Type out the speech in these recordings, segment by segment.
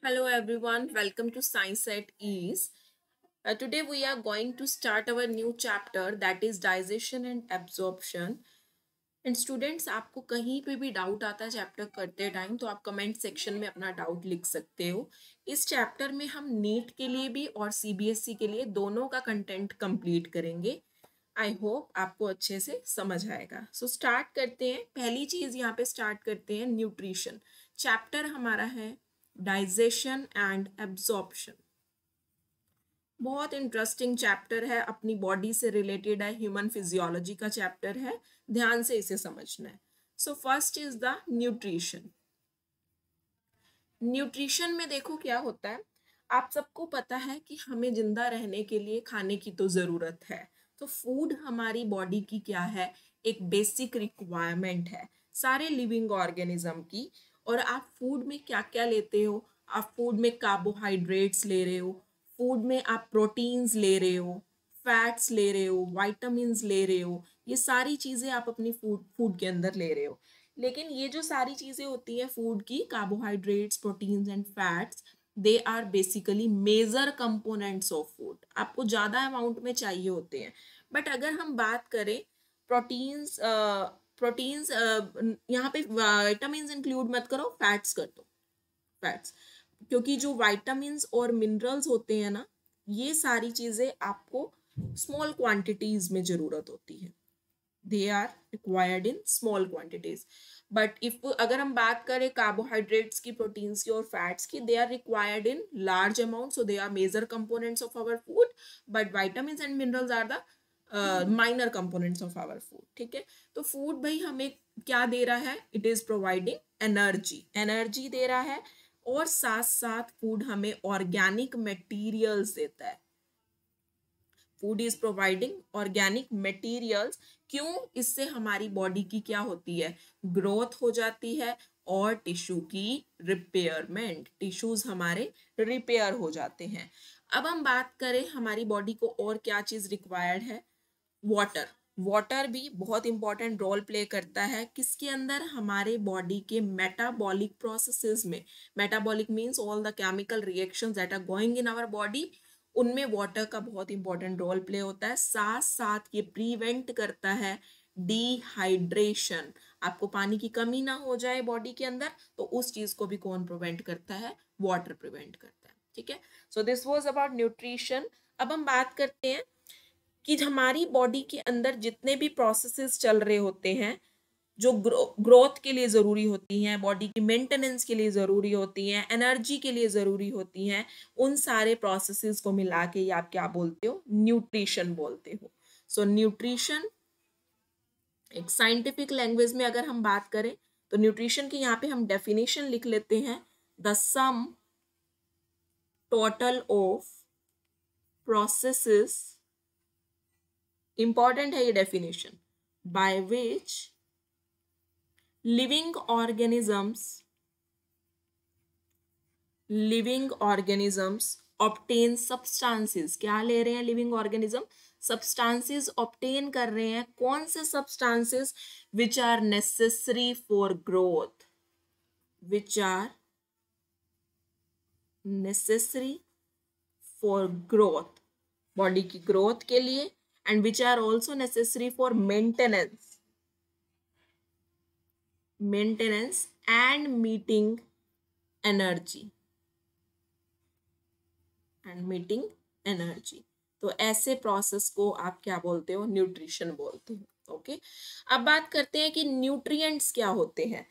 Hello everyone, welcome to Science at Ease. Today we are going to start our new chapter that is digestion and absorption. And students आपको कहीं पे भी doubt आता है chapter करते time तो आप कमेंट सेक्शन में अपना डाउट लिख सकते हो। इस चैप्टर में हम नीट के लिए भी और सीबीएसई के लिए दोनों का कंटेंट कंप्लीट करेंगे। आई होप आपको अच्छे से समझ आएगा। सो स्टार्ट करते हैं। पहली चीज यहाँ पे स्टार्ट करते हैं न्यूट्रिशन। चैप्टर हमारा है डाइजेशन एंड एब्जॉर्प्शन। बहुत इंटरेस्टिंग चैप्टर है, अपनी बॉडी से रिलेटेड है, ह्यूमन फिजियोलॉजी का चैप्टर है, ध्यान से इसे समझना है। So first is the nutrition. Nutrition में देखो क्या होता है। आप सबको पता है कि हमें जिंदा रहने के लिए खाने की तो ज़रूरत है। तो फूड हमारी बॉडी की क्या है, एक बेसिक रिक्वायरमेंट है सारे लिविंग ऑर्गेनिज्म की। और आप फूड में क्या क्या लेते हो, आप फूड में कार्बोहाइड्रेट्स ले रहे हो, फूड में आप प्रोटीन्स ले रहे हो, फैट्स ले रहे हो, वाइटामिन्स ले रहे हो, ये सारी चीज़ें आप अपनी फूड फूड के अंदर ले रहे हो। लेकिन ये जो सारी चीज़ें होती हैं फूड की, carbohydrates, proteins and fats, they are basically major components of food. आपको ज़्यादा अमाउंट में चाहिए होते हैं। बट अगर हम बात करें प्रोटीन्स, प्रोटीन्स यहाँ पे विटामिन इंक्लूड मत करो, फैट्स कर दो, फैट्स। क्योंकि जो वाइटामिन्स और मिनरल्स होते हैं ना, ये सारी चीज़ें आपको स्मॉल क्वांटिटीज में ज़रूरत होती है। They are required in small quantities. But if अगर हम बात करें कार्बोहाइड्रेट्स की, प्रोटीन्स की और फैट्स की, they are required in large amount, so they are major components of our food. But vitamins and minerals are the minor components of our food. ठीक है, तो फूड भाई हमें क्या दे रहा है, it is providing energy, energy दे रहा है। और साथ साथ फूड हमें ऑर्गेनिक मटेरियल्स देता है। Food is providing organic materials. क्यों? इससे हमारी बॉडी की क्या होती है, ग्रोथ हो जाती है। और टिश्यू की रिपेयरमेंट, टिश्यूज हमारे रिपेयर हो जाते हैं। अब हम बात करें हमारी बॉडी को और क्या चीज रिक्वायर्ड है, वाटर। वाटर भी बहुत इंपॉर्टेंट रोल प्ले करता है किसके अंदर, हमारे बॉडी के मेटाबॉलिक प्रोसेसेस में। Metabolic means all the chemical reactions that are going in our body, उनमें वाटर का बहुत इंपॉर्टेंट रोल प्ले होता है। साथ साथ ये प्रिवेंट करता है डिहाइड्रेशन। आपको पानी की कमी ना हो जाए बॉडी के अंदर, तो उस चीज को भी कौन प्रिवेंट करता है, वाटर प्रिवेंट करता है। ठीक है, so this was about nutrition. अब हम बात करते हैं कि हमारी बॉडी के अंदर जितने भी प्रोसेसेस चल रहे होते हैं, जो ग्रोथ के लिए ज़रूरी होती हैं, बॉडी की मेंटेनेंस के लिए ज़रूरी होती हैं, एनर्जी के लिए ज़रूरी होती हैं, उन सारे प्रोसेसेस को मिला के आप क्या बोलते हो, न्यूट्रिशन बोलते हो। सो न्यूट्रिशन एक साइंटिफिक लैंग्वेज में अगर हम बात करें तो न्यूट्रिशन की यहाँ पे हम डेफिनेशन लिख लेते हैं, the sum total of processes, important है ये definition, by which living organisms, living organisms obtain substances. क्या ले रहे हैं लिविंग ऑर्गेनिज्म, सब्सटेंसेस ऑब्टेन कर रहे हैं। कौन से substances, which are necessary for growth, which are necessary for growth, body की ग्रोथ के लिए, and which are also necessary for maintenance, maintenance and meeting energy, and meeting energy. तो ऐसे प्रोसेस को आप क्या बोलते हो, न्यूट्रिशन बोलते हो। ओके, अब बात करते हैं कि न्यूट्रिएंट्स क्या होते हैं।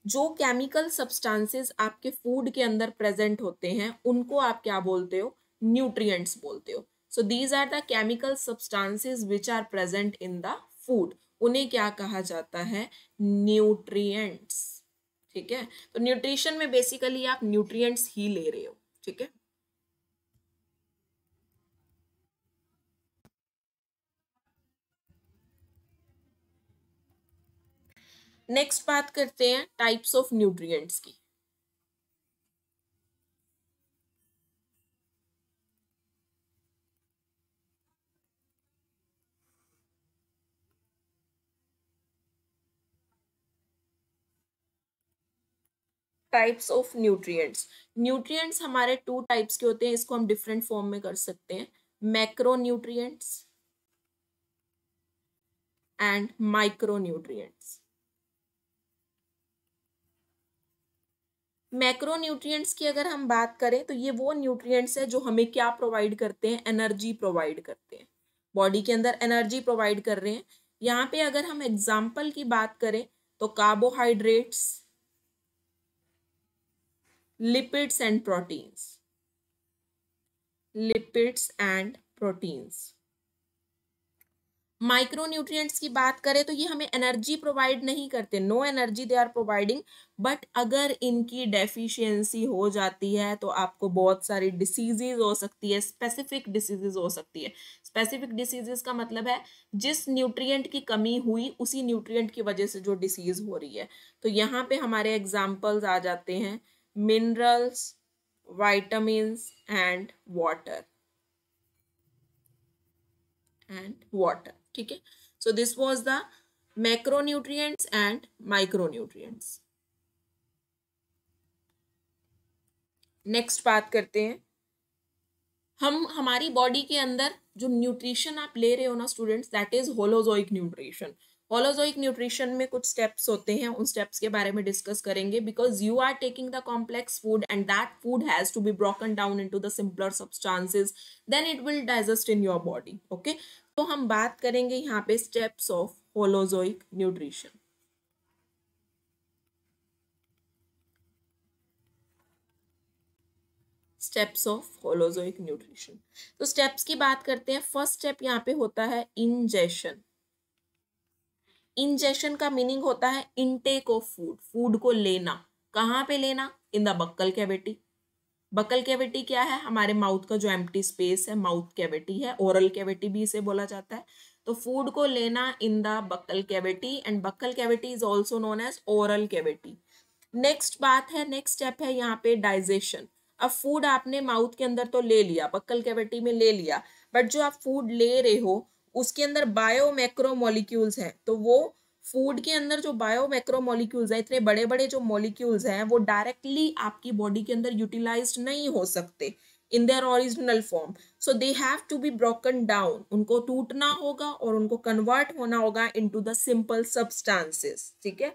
जो केमिकल सब्सटेंसेस आपके फूड के अंदर प्रेजेंट होते हैं उनको आप क्या बोलते हो, न्यूट्रिएंट्स बोलते हो। So these are the chemical substances which are present in the food, उन्हें क्या कहा जाता है, न्यूट्रिएंट्स। ठीक है, तो न्यूट्रिशन में बेसिकली आप न्यूट्रिएंट्स ही ले रहे हो। ठीक है, नेक्स्ट बात करते हैं टाइप्स ऑफ न्यूट्रिएंट्स की। Types of nutrients. न्यूट्रिएंट्स हमारे टू टाइप्स के होते हैं, इसको हम डिफरेंट फॉर्म में कर सकते हैं, macro nutrients and micro nutrients. Macro nutrients की अगर हम बात करें तो ये वो न्यूट्रिएंट्स है जो हमें क्या प्रोवाइड करते हैं, एनर्जी प्रोवाइड करते हैं, बॉडी के अंदर एनर्जी प्रोवाइड कर रहे हैं। यहाँ पे अगर हम एग्जाम्पल की बात करें तो carbohydrates, lipids and proteins, lipids and proteins. Micro nutrients की बात करें तो ये हमें एनर्जी प्रोवाइड नहीं करते, no energy they are providing, but अगर इनकी डेफिशिएंसी हो जाती है तो आपको बहुत सारी डिसीजेज हो सकती है, स्पेसिफिक डिसीजेज हो सकती है। स्पेसिफिक डिसीजेज का मतलब है जिस न्यूट्रिएंट की कमी हुई उसी न्यूट्रिएंट की वजह से जो डिसीज हो रही है। तो यहाँ पे हमारे एग्जाम्पल्स आ जाते हैं मिनरल्स, vitamins and water ठीक है। So this was the macronutrients and micronutrients. Next बात करते हैं हम हमारी बॉडी के अंदर जो न्यूट्रिशन आप ले रहे हो ना students, that is holozoic nutrition. Holozoic nutrition में कुछ स्टेप्स होते हैं, उन स्टेप्स के बारे में डिस्कस करेंगे, because you are taking the complex food and that food has to be broken down into the simpler substances, then it will digest in your body. Okay, तो हम बात करेंगे यहाँ पे steps of holozoic nutrition. Steps of holozoic nutrition. तो steps की बात करते हैं। फर्स्ट स्टेप यहाँ पे होता है इंजेशन। इंजेशन का मीनिंग होता है इनटेक ऑफ फूड, फूड को लेना। कहाँ पे लेना? In the buccal cavity. Buccal cavity क्या है? हमारे माउथ का जो एम्प्टी स्पेस है, माउथ कैविटी है, ओरल कैविटी भी इसे बोला जाता है। तो फूड को लेना in the buccal cavity, and buccal cavity is also known as oral cavity. Next बात है, नेक्स्ट स्टेप है यहाँ पे डाइजेशन। अब फूड आपने माउथ के अंदर तो ले लिया, बक्कल कैविटी में ले लिया, बट जो आप फूड ले रहे हो उसके अंदर बायो मैक्रो मॉलिक्यूल्स हैं। तो वो फूड के अंदर जो बायो मैक्रो मॉलिक्यूल्स हैं, इतने बड़े बड़े जो मॉलिक्यूल्स हैं, वो डायरेक्टली आपकी बॉडी के अंदर यूटिलाइज्ड नहीं हो सकते in their original form. So they have to be broken down, उनको टूटना होगा और उनको कन्वर्ट होना होगा इनटू द सिंपल सब्सटेंसेस, ठीक है,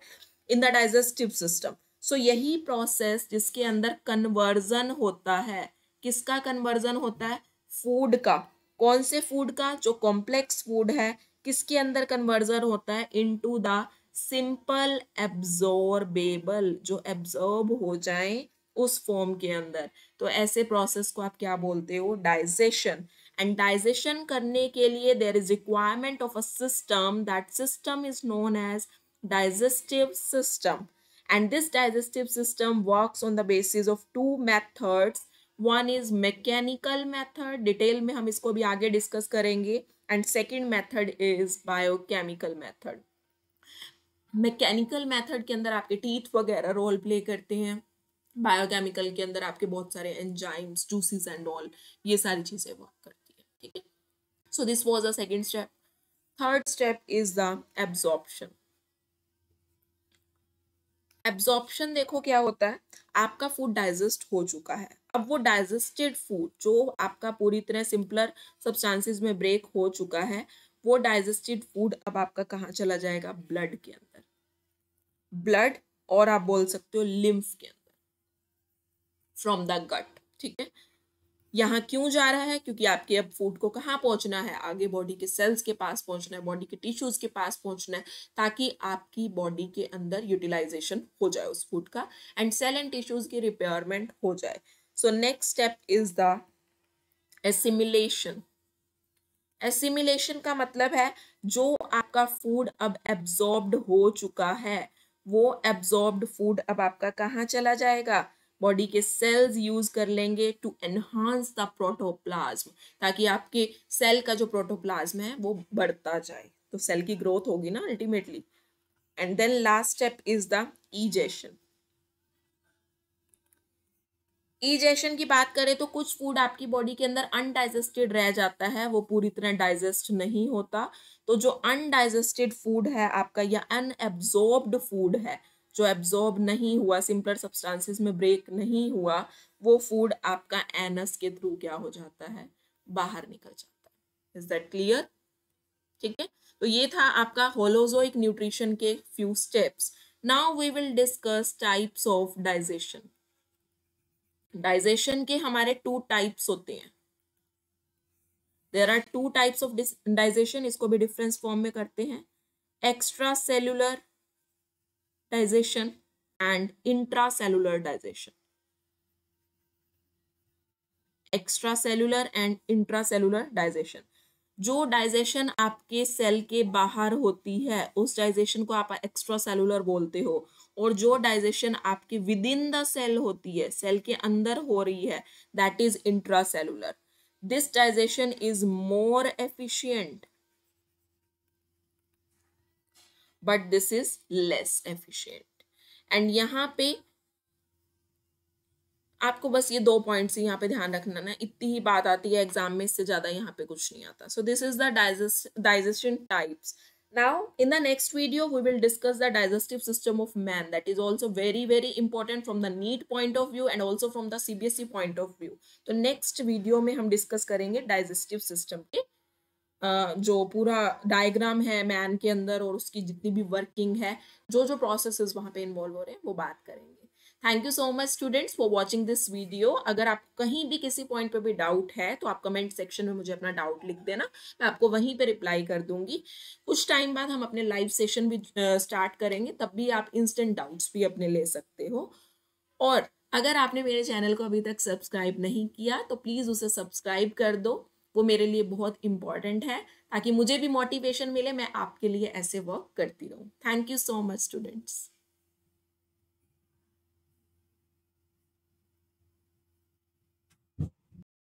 इन द डाइजेस्टिव सिस्टम। सो यही प्रोसेस जिसके अंदर कन्वर्जन होता है, किसका कन्वर्जन होता है? फूड का। कौन से फूड का? जो कॉम्प्लेक्स फूड है, किसके अंदर कन्वर्जन होता है? इनटू द सिंपल एब्जॉर्बेबल, जो एब्जॉर्ब हो जाए उस फॉर्म के अंदर। तो ऐसे प्रोसेस को आप क्या बोलते हो? डाइजेशन। एंड डाइजेशन करने के लिए there is requirement of a system, that system is known as digestive system, and this digestive system works on the basis of two methods. One is mechanical method, detail में हम इसको भी आगे discuss करेंगे, and second method is biochemical method. Mechanical method के अंदर आपके teeth वगैरह रोल प्ले करते हैं, बायोकेमिकल के अंदर आपके बहुत सारे एंजाइम्स, जूसेस एंड ऑल, ये सारी चीजें वर्क करती है, ठीक है। So this was the second step. Third step is the absorption. Absorption देखो क्या होता है, आपका फूड डाइजेस्ट हो चुका है, अब वो डाइजेस्टेड फूड जो आपका पूरी तरह सिंपलर सब्सटेंसेस में ब्रेक हो चुका है, वो डाइजेस्टेड फूड अब आपका कहाँ चला जाएगा? ब्लड के अंदर। ब्लड, और आप बोल सकते हो लिम्फ के अंदर, फ्रॉम द गट, ठीक है। यहाँ क्यों जा रहा है? क्योंकि आपके अब फूड को कहाँ पहुंचना है? आगे बॉडी के सेल्स के पास पहुंचना है, बॉडी के टिश्यूज के पास पहुंचना है, ताकि आपकी बॉडी के अंदर यूटिलाइजेशन हो जाए उस फूड का, एंड सेल एंड टिश्यूज की रिपेयरमेंट हो जाए। So next step is the assimilation. Assimilation का मतलब है जो आपका फूड अब एब्जॉर्ब्ड हो चुका है, वो एब्जॉर्ब्ड फूड अब आपका कहाँ चला जाएगा? बॉडी के सेल्स यूज कर लेंगे टू एनहांस द प्रोटोप्लाज्म, ताकि आपके सेल का जो प्रोटोप्लाज्म है वो बढ़ता जाए, तो सेल की ग्रोथ होगी ना ultimately. And then last step is the egestion. Egestion की बात करें तो कुछ फूड आपकी बॉडी के अंदर अनडाइजेस्टेड रह जाता है, वो पूरी तरह डाइजेस्ट नहीं होता। तो जो अनडाइजेस्टेड फूड है आपका या अनएब्जॉर्ब्ड फूड है, जो एब्जॉर्ब नहीं हुआ, सिंपलर सब्सटेंसेस में ब्रेक नहीं हुआ, वो फूड आपका एनस के थ्रू क्या हो जाता है, बाहर निकल जाता है। Is that clear? ठीक है, तो ये था आपका होलोजोइक न्यूट्रिशन के few steps. Now we will discuss types of digestion. Digestion के हमारे 2 टाइप्स होते हैं। There are 2 types of digestion, इसको भी डिफरेंस फॉर्म में करते हैं, extra cellular digestion and intracellular digestion. Extra cellular and intracellular digestion, जो डाइजेशन आपके सेल के बाहर होती है उस डाइजेशन को आप एक्स्ट्रा सेलुलर बोलते हो, और जो डाइजेशन आपके विद इन द सेल होती है, सेल के अंदर हो रही है, that is intracellular. This digestion is more efficient but this is less efficient. And यहाँ पे आपको बस ये 2 पॉइंट्स यहाँ पे ध्यान रखना ना, इतनी ही बात आती है एग्जाम में, इससे ज्यादा यहाँ पे कुछ नहीं आता। So this is the digestion types. Now in the next video we will discuss the digestive system of man, that is also very important from the NEET point of view and also from the CBSE point of view. तो next video में हम discuss करेंगे digestive system के जो पूरा diagram है man के अंदर और उसकी जितनी भी वर्किंग है, जो जो प्रोसेसेस वहां पे इन्वॉल्व हो रहे हैं, वो बात करेंगे। Thank you so much students for watching this video. अगर आप कहीं भी किसी पॉइंट पे भी डाउट है तो आप कमेंट सेक्शन में मुझे अपना डाउट लिख देना, मैं आपको वहीं पे रिप्लाई कर दूंगी। कुछ टाइम बाद हम अपने लाइव सेशन भी स्टार्ट करेंगे, तब भी आप इंस्टेंट डाउट्स भी अपने ले सकते हो। और अगर आपने मेरे चैनल को अभी तक सब्सक्राइब नहीं किया तो प्लीज़ उसे सब्सक्राइब कर दो, वो मेरे लिए बहुत इंपॉर्टेंट है, ताकि मुझे भी मोटिवेशन मिले, मैं आपके लिए ऐसे वर्क करती रहूँ। Thank you so much students.